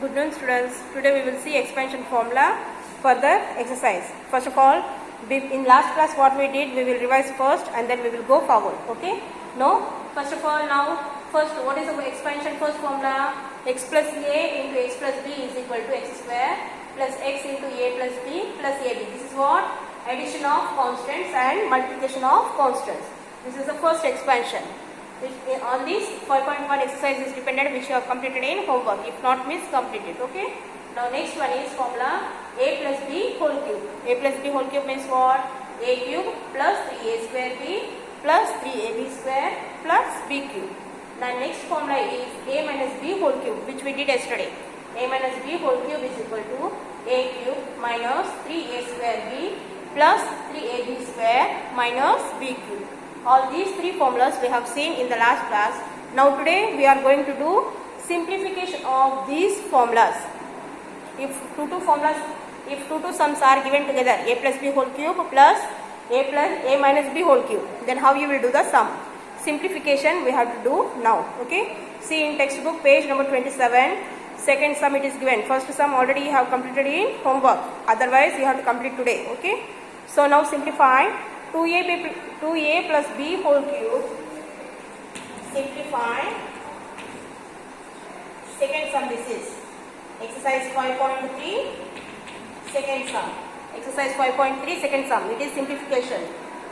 Good noon students. Today we will see expansion formula for the exercise. First of all, in last class what we did, we will revise first and then we will go forward. Okay? Now, first of all, first what is the expansion first formula? X plus a into x plus b is equal to x square plus x into a plus b plus ab. This is what? Addition of constants and multiplication of constants. This is the first expansion. On this 5.1 exercise is dependent, which you have completed in homework. If not, means completed. Okay. Now next one is formula a plus b whole cube. A plus b whole cube means what? A cube plus 3a square b plus 3ab square plus b cube. Now next formula is a minus b whole cube, which we did yesterday. A minus b whole cube is equal to a cube minus 3a square b plus 3ab square minus b cube. All these three formulas we have seen in the last class. Now today we are going to do simplification of these formulas. If two sums are given together, a plus b whole cube plus a minus b whole cube, then how you will do the sum? Simplification we have to do now. Okay. See in textbook page number 27. Second sum it is given. First sum already you have completed in homework. Otherwise you have to complete today. Okay. So now simplify 2a plus b whole cube. Simplify. Second sum this is. Exercise 5.3. Second sum. Exercise 5.3 second sum. It is simplification.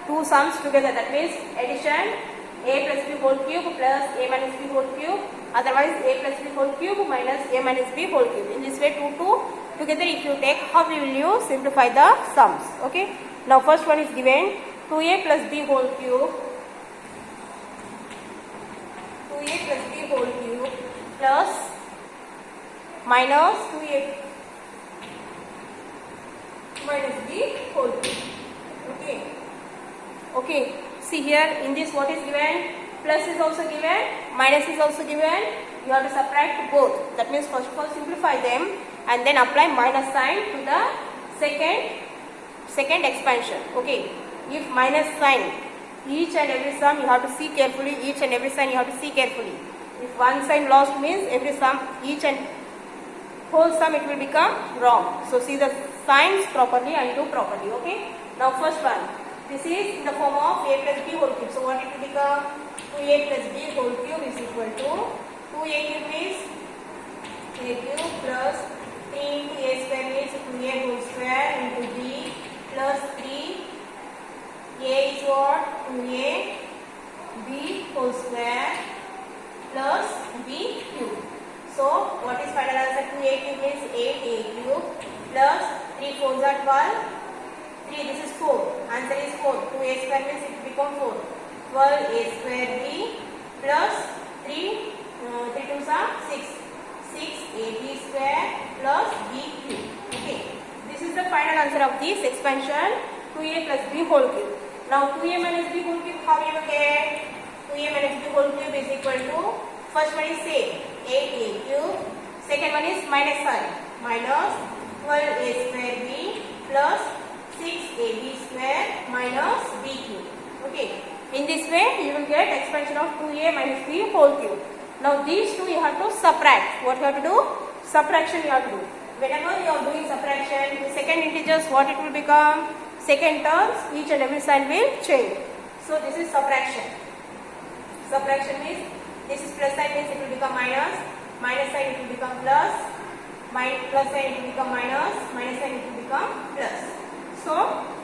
Two sums together. That means addition a plus b whole cube plus a minus b whole cube. Otherwise a plus b whole cube minus a minus b whole cube. In this way two together if you take, how will you simplify the sums? Okay. Now first one is given 2a plus b whole cube. 2a plus b whole cube plus minus 2a minus b whole cube. Okay. Okay. See here in this what is given? Plus is also given, minus is also given. You have to subtract both. That means first of all simplify them and then apply minus sign to the second expansion. Okay. If minus sign, each and every sum you have to see carefully. Each and every sign you have to see carefully. If one sign lost means every sum, each and whole sum it will become wrong. So see the signs properly and do properly. Okay. Now first one. This is in the form of a plus b whole cube. So what it will become? 2a plus b whole cube is equal to 2a cube is a cube plus 3 into a square is 2a whole square into b plus 3. A is what? 2a b whole square plus b cube. So what is final answer? 2a cube is 8a cube plus 3 4s are 12. 3 this is 4. Answer is 4. 2a square means it will become 4. 12a square b plus 3 2s are 6. 6ab square plus b cube. Okay. This is the final answer of this expansion 2a plus b whole cube. Now 2a minus b whole cube, how you will get? 2a minus b whole cube is equal to, first one is same, 8a cube. Second one is minus sign, minus 12a square b plus 6ab square minus b cube. Okay. In this way you will get expansion of 2a minus b whole cube. Now these two you have to subtract. What you have to do? Subtraction you have to do. Whenever you are doing subtraction, the second integers what it will become? Second terms, each and every sign will change. So this is subtraction. Subtraction means this is plus sign means it will become minus. Minus sign it will become plus. Plus sign it will become minus. Minus sign it will become plus. So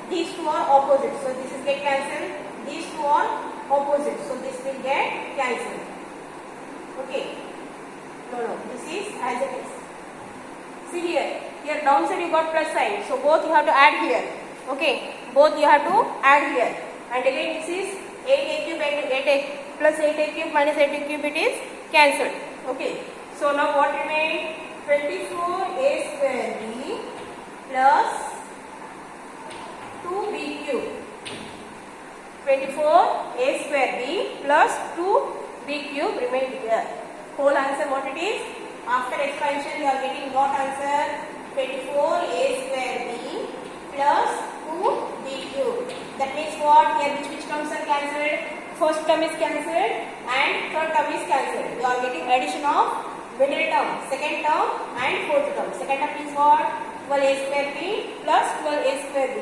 these two are opposite. So this is get cancelled. These two are opposite. So this will get cancelled. Okay. No. This is as it is. See here. Here downside you got plus sign. So both you have to add here. Okay. Both you have to add here. And again this is 8a cube and 8a plus 8a cube minus 8a cube, it is cancelled. Okay. So now what remains? 24a square b plus 2b cube. 24a square b plus 2b cube remain here. Whole answer what it is? After expansion you are getting what answer? 24a square b plus 2b cube. That means what? Here which terms are cancelled? First term is cancelled and third term is cancelled. You are getting addition of middle term, second term and fourth term. Second term is what? 12a square b plus 12a square b.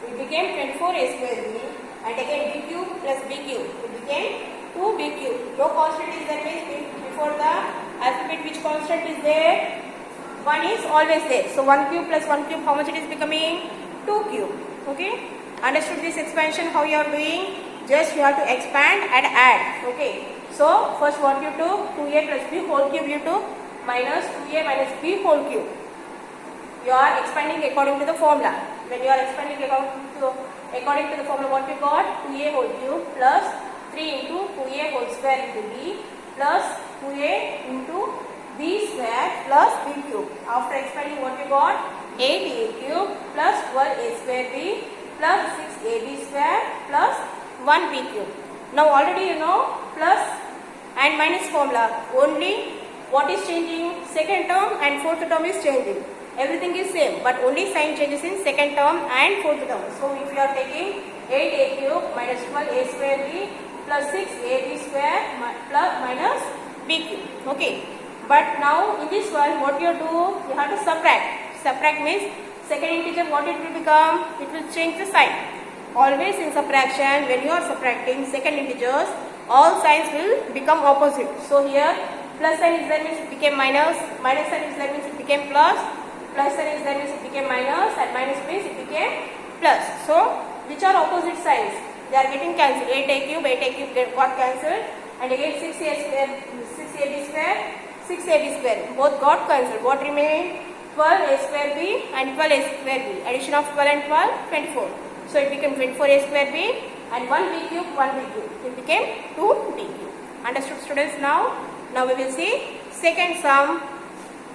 It became 24a square b, and again b cube plus b cube. It became 2b cube. No constant is there, means before the alphabet which constant is there? 1 is always there. So 1 cube plus 1 cube, how much it is becoming? 2 cube. Okay. Understood this expansion how you are doing? Just you have to expand and add. Okay. So first what you took? 2a plus b whole cube you took, minus 2a minus b whole cube. You are expanding according to the formula. When you are expanding according to the formula, what you got? 2a whole cube plus 3 into 2a whole square into b plus 2a into b square plus b cube. After expanding, what you got? 8a cube plus 12a square b plus 6ab square plus 1b cube. Now already you know plus and minus formula. Only what is changing? Second term and fourth term is changing. Everything is same, but only sign changes in second term and fourth term. So if you are taking 8a cube minus 12a square b plus 6ab square plus minus b cube. Okay. But now in this one, what you do? You have to subtract. Subtract means second integer, what it will become? It will change the sign. Always in subtraction, when you are subtracting second integers, all signs will become opposite. So here plus sign is there means it became minus, minus sign is there means it became plus, plus sign is there means it became minus, and minus means it became plus. So which are opposite signs? They are getting cancelled. 8a cube got cancelled, and again 6a square, 6ab square, 6ab square both got cancelled. What remained? 12a square b and 12a square b. Addition of 12 and 12, 24. So it became 24a square b and 1b cube, 1b cube. It became 2b cube. Understood, students? Now we will see second sum,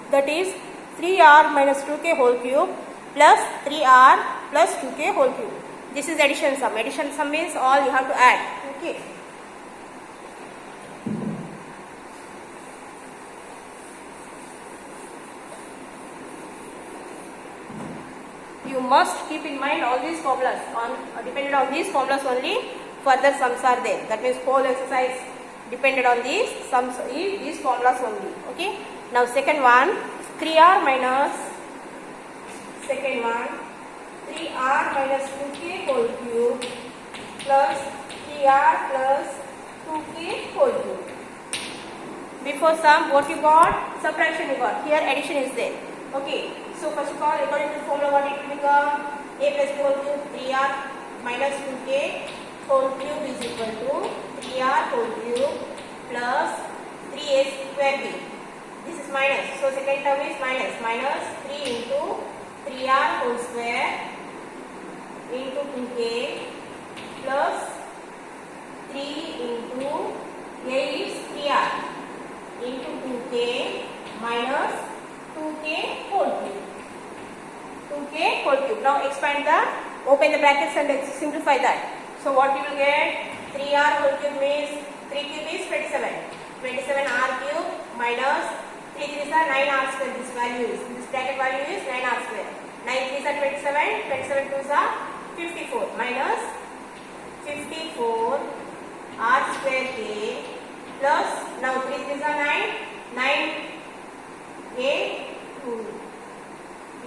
that is 3r minus 2k whole cube plus 3r plus 2k whole cube. This is addition sum. Addition sum means all you have to add. Okay. You must keep in mind all these formulas. Dependent on these formulas only further sums are there. That means whole exercise depended on these sums, these formulas only. Okay. Now second one, 3r minus, second one, 3r minus 2k whole cube plus 3r plus 2k whole cube. Before sum, what you got? Subtraction you got. Here addition is there. Okay. So first of all, according to the formula, what it will become? A plus b whole cube, 3r minus 2k whole cube is equal to 3r whole cube plus 3a square b. This is minus. So second term is minus. Minus 3 into 3r whole square into 2k plus 3 into a is 3r into 2k minus 2k whole cube. 2k whole cube. Now expand open the brackets and simplify that. So what you will get? 3r whole cube means 3 cube is 27. 27r cube minus 3 3s are 9r square. This value is, this bracket value is 9r square. 9 3s are 27. 27 2s are 54 minus 54 r square k plus, now 3 3s are 9. 9 a 2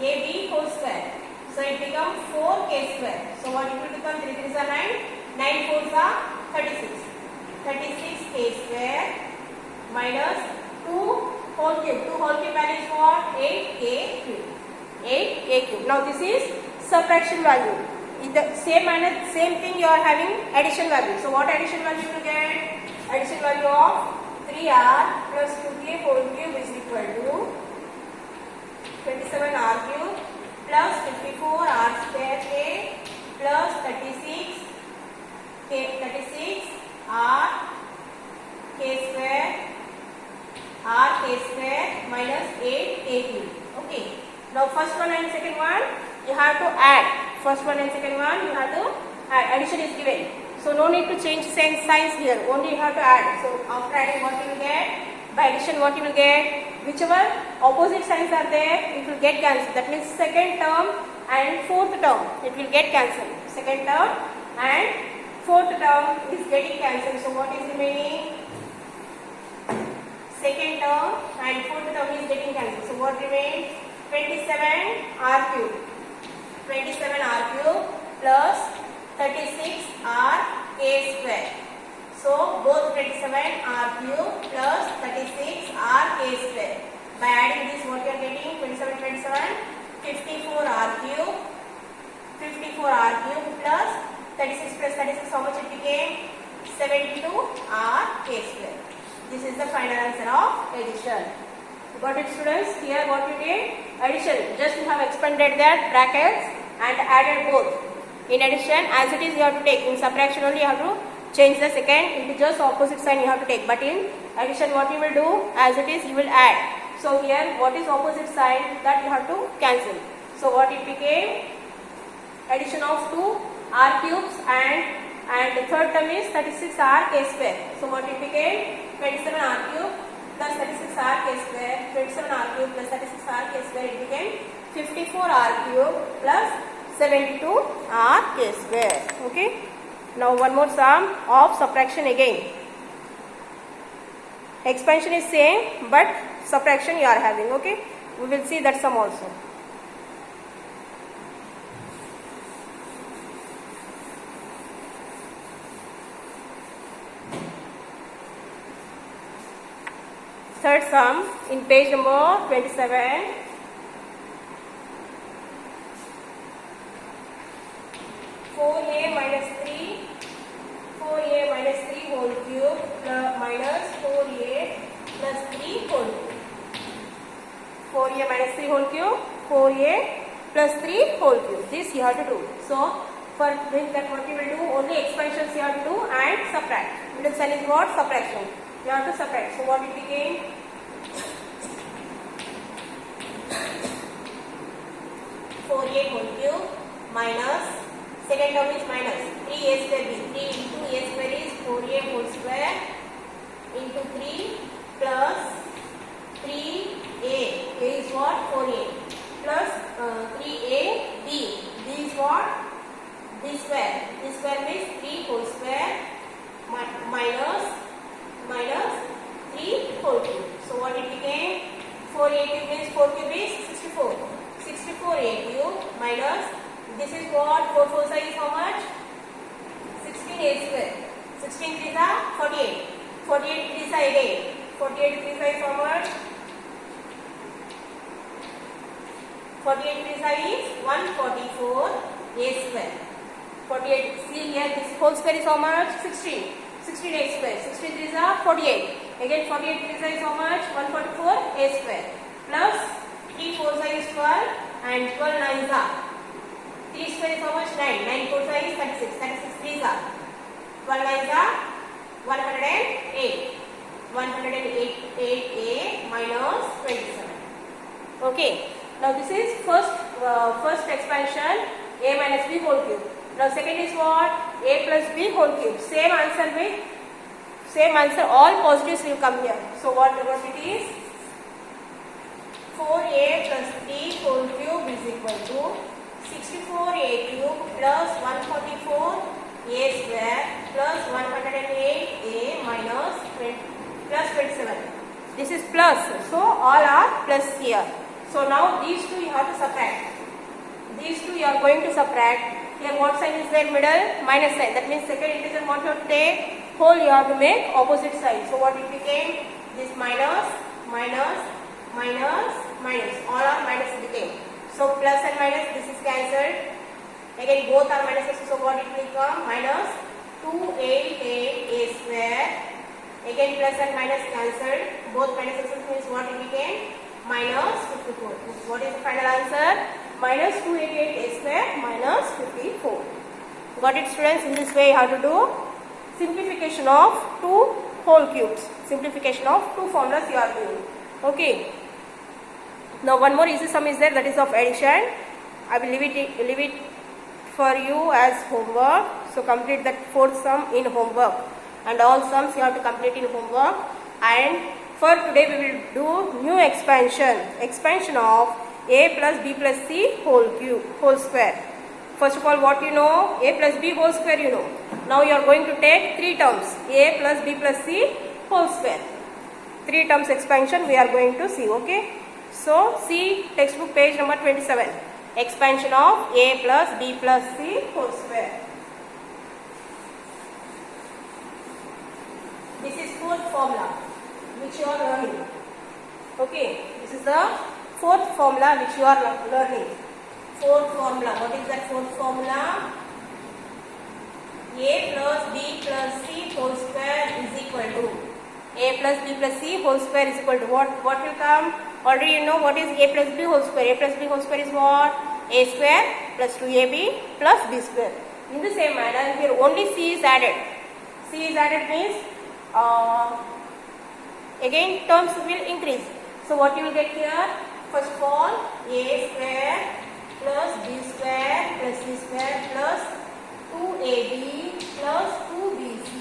ab whole square. So it becomes 4k square. So what it will become? 3 3s are 9. 9 4s are 36. 36k square minus 2 whole cube. 2 whole cube value is what? 8k cube. 8k cube. Now this is subtraction value. In the same manner, same thing you are having addition value. So what addition value you will get? Addition value of 3r plus 2k whole cube is equal to 27r cube plus 54r square k plus 36 r k square minus 8k cube. Okay. Now first one and second one you have to add. First one and second one you have to add. Addition is given. So no need to change signs here. Only you have to add. So after adding, what you will get? By addition, what you will get? Whichever opposite signs are there, it will get cancelled. That means second term and fourth term, it will get cancelled. Second term and fourth term is getting cancelled. So what is remaining? second term and fourth term is getting cancelled. So what remains? 27 r cube. 27 r cube plus 36 r k square. So both 27 r cube plus 36 r k square. By adding this, what you are getting? 27, 27, 54 r cube. 54 r cube plus 36 plus 36, how much it became? 72 r k square. This is the final answer of addition. Got it, students? Here what you did? Addition. Just you have expanded that brackets and added both. In addition, as it is you have to take. In subtraction only you have to change the second integers opposite sign you have to take. But in addition what you will do? As it is you will add. So here what is opposite sign? That you have to cancel. So what it became? Addition of 2 r cubes and the third term is 36 r k square. So what it became? 27 r cube plus 36 r k square. 27 r cube plus 36 r k square. It became 54 r cube plus 72 r k square. Okay. Now one more sum of subtraction again. Expansion is same but subtraction you are having. Okay. We will see that sum also. Third sum in page number 27. minus 3 whole cube minus 4a plus 3 whole cube. 4a minus 3 whole cube, 4a plus 3 whole cube. This you have to do. So for doing that, what you will do? Only expansions you have to do and subtract. Middle sign is what? Subtraction. You have to subtract. So what it became? 4a whole cube minus, second term is minus 3a square b. 3 into a square is 4a whole square into 3 plus 3a. A is what? 4a plus 3a b. B is what? B square. B square means 3 whole square minus 3 whole cube. So what it became? 4a cube means 4 cube is 64. 64a cube minus, this is what? 4 4 is how much? 16a square. 16 3 is 48. 48 3 is again. 48 3 is how much? 48 3 is 144a square. 48, see here, this whole square is how much? 16. 16a square. 16 3 is 48. Again 48 3 is how much? 144a square. Plus 3 4 is 12 and 12 9 is 3 square is how much? 9. 9 4 is 36. 36 3 is 12 9 is 108. 108a minus 27. Okay. Now this is first expansion, a minus b whole cube. Now second is what? A plus b whole cube. Same answer. All positives will come here. So what it is? 4a plus 3 whole cube is equal to 64a cube plus 144a square plus 108a minus plus 27. This is plus. So all are plus here. So now these two you have to subtract. These two you are going to subtract. Here what sign is there? Middle? Minus sign. That means second integer what you have to take? Whole you have to make opposite sign. So what it became? This minus, minus, minus, minus. All are minus became. So plus and minus, this is cancelled. Again both are minuses. So what it will become? Minus 2a square. Again plus and minus cancelled. Both minuses means what it became? Minus 54. What is the final answer? Minus 288a square minus 54. Got it, students? In this way you have to do simplification of two whole cubes. Simplification of two formulas you are doing. Okay. Now one more easy sum is there, that is of addition. I will leave it for you as homework. So complete that fourth sum in homework. And all sums you have to complete in homework. And for today we will do new expansion of a plus b plus c whole square. First of all, what you know? A plus b whole square you know. Now you are going to take three terms, a plus b plus c whole square. 3 terms expansion we are going to see. Okay, so see textbook page number 27, expansion of a plus b plus c whole square. This is fourth formula which you are learning. Okay, this is the fourth formula which you are learning. Fourth formula. What is that fourth formula? A plus b plus c whole square is equal to a plus b plus c whole square is equal to what? What will come? Already you know what is a plus b whole square. A plus b whole square is what? A square plus 2ab plus b square. In the same manner, here only c is added. C is added means again terms will increase. So what you will get here? First of all, a square plus b square plus c square plus 2ab plus 2bc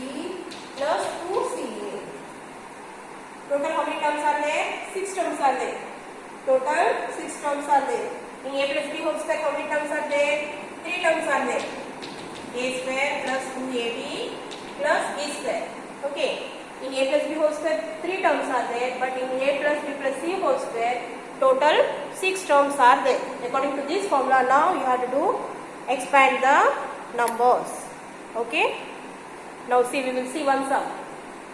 plus 2ca. Total how many terms are there? 6 terms are there. Total 6 terms are there. In a plus b whole square how many terms are there? 3 terms are there. A square plus 2ab plus b square. Okay. In a plus b whole square 3 terms are there, but in a plus b plus c whole square total 6 terms are there. According to this formula, now you have to do expand the numbers. Okay. Now see, we will see one sum.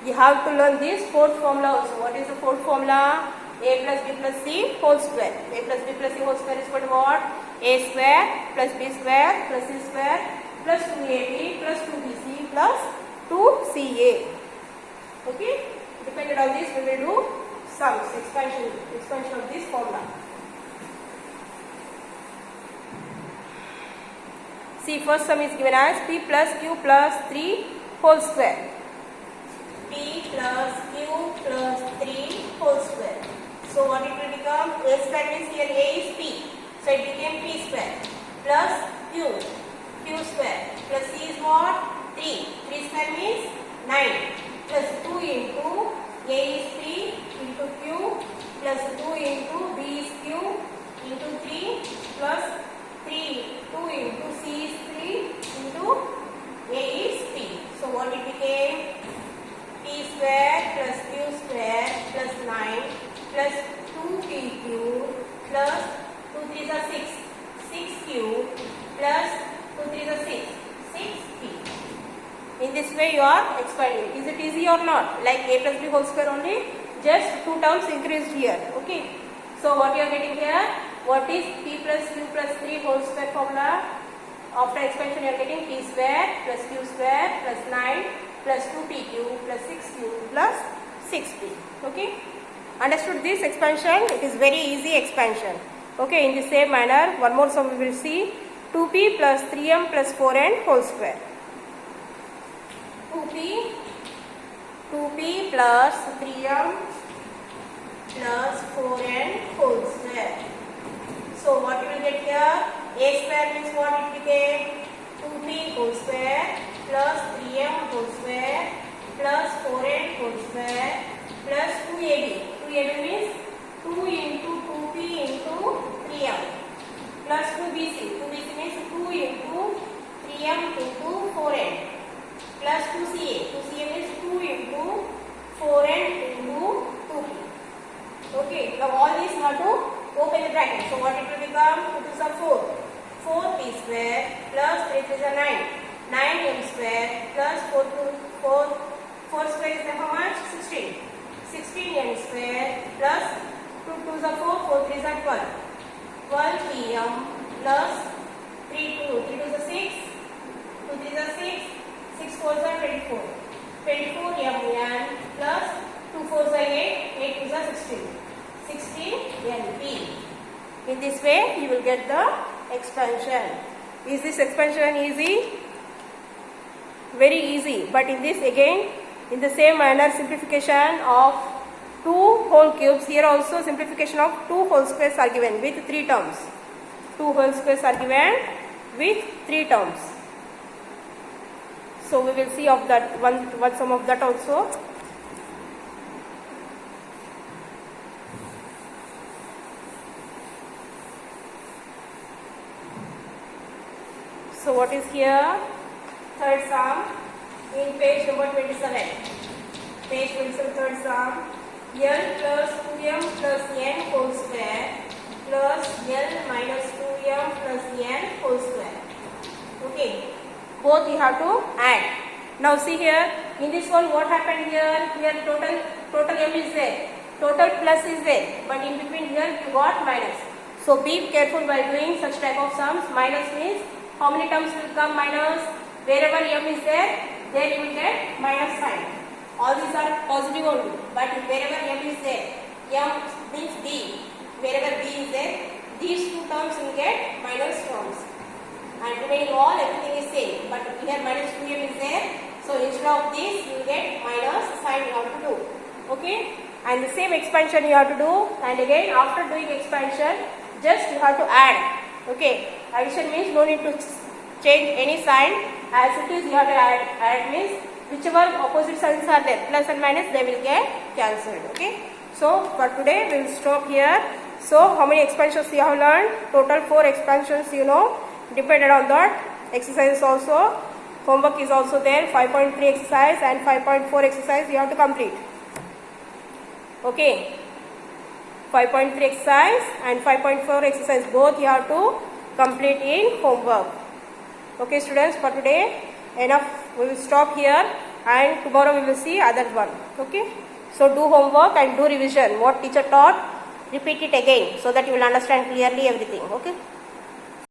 You have to learn this fourth formula also. What is the fourth formula? A plus b plus c whole square. A plus b plus c whole square is equal to what? A square plus b square plus c square plus 2ab plus 2bc plus 2ca. Okay. Depending on this, we will do sums, expansion of this formula. See, first sum is given as p plus q plus 3 whole square. P plus q plus 3 whole square. So what it will become? A square means here a is p. So it became p square plus q square plus c is what? 3. 3 square means 9 plus 2 into a is 3 into q plus 2 into b is q into 3 plus 3 2 into c is 3 into a is p. So what it became? P square plus q square plus 9 plus 2pq plus 2 3s are 6, 6q plus 2 3s are 6, 6p. In this way you are expanding. Is it easy or not? Like a plus b whole square only, just 2 terms increased here. Okay. So what you are getting here? What is p plus q plus 3 whole square formula? After expansion you are getting p square plus q square plus 9 plus 2pq plus 6q plus 6p. Okay. Understood this expansion? It is very easy expansion. Okay. In the same manner, one more sum we will see. 2p plus 3m plus 4n whole square. 2p plus 3m plus 4n whole square. So what you will get here? A square means what it became? 2p whole square plus 3m whole square plus 4n whole square plus 2ab. 2ab means 2 into 2p into 3m plus 2bc. 2bc means 2 into 3m into 4n plus 2ca. 2ca means 2 into 4n into 2p. Okay, now all these have to open the bracket. So what it will become? 2 2s are 4. 4p square plus 3 3s are 9. 9m square plus 4 square is how much? 16. 16m square plus 2 2s are 4, 4 3s are 12. 12pm plus 3 2s are 6, 2 3s are 6, 6 4s are 24. 24mn plus 2 4s are 8, 8 2s are 16. 16np. In this way you will get the expansion. Is this expansion easy? Very easy. But in this again, in the same manner, simplification of 2 whole cubes. Here also simplification of 2 whole squares are given with 3 terms. 2 whole squares are given with 3 terms. So we will see of that one sum of that also. So what is here? Third sum in page number 27. Page 27, third sum. L plus 2m plus n whole square plus L minus 2m plus n whole square. Okay, both you have to add. Now see here, in this one what happened here? Here total m is there, total plus is there, but in between here you got minus. So be careful while doing such type of sums. Minus means how many terms will come minus? Wherever m is there you will get minus sign. All these are positive only, but wherever m is there, m means b, wherever b is there, these two terms will get minus terms. And remaining all everything is same, but here minus 2m is there, so instead of this you will get minus sign you have to do. Okay, and the same expansion you have to do, and again after doing expansion just you have to add. Okay, addition means no need to change any sign, as it is you have to add. Add means whichever opposite signs are there, plus and minus, they will get cancelled. Okay, so for today we will stop here. So how many expansions you have learned? Total 4 expansions you know. Depended on that, exercises also, homework is also there, 5.3 exercise and 5.4 exercise you have to complete. Okay, 5.3 exercise and 5.4 exercise both you have to complete in homework. Okay students, for today enough, we will stop here and tomorrow we will see other one. Okay, so do homework and do revision. What teacher taught, repeat it again so that you will understand clearly everything. Okay.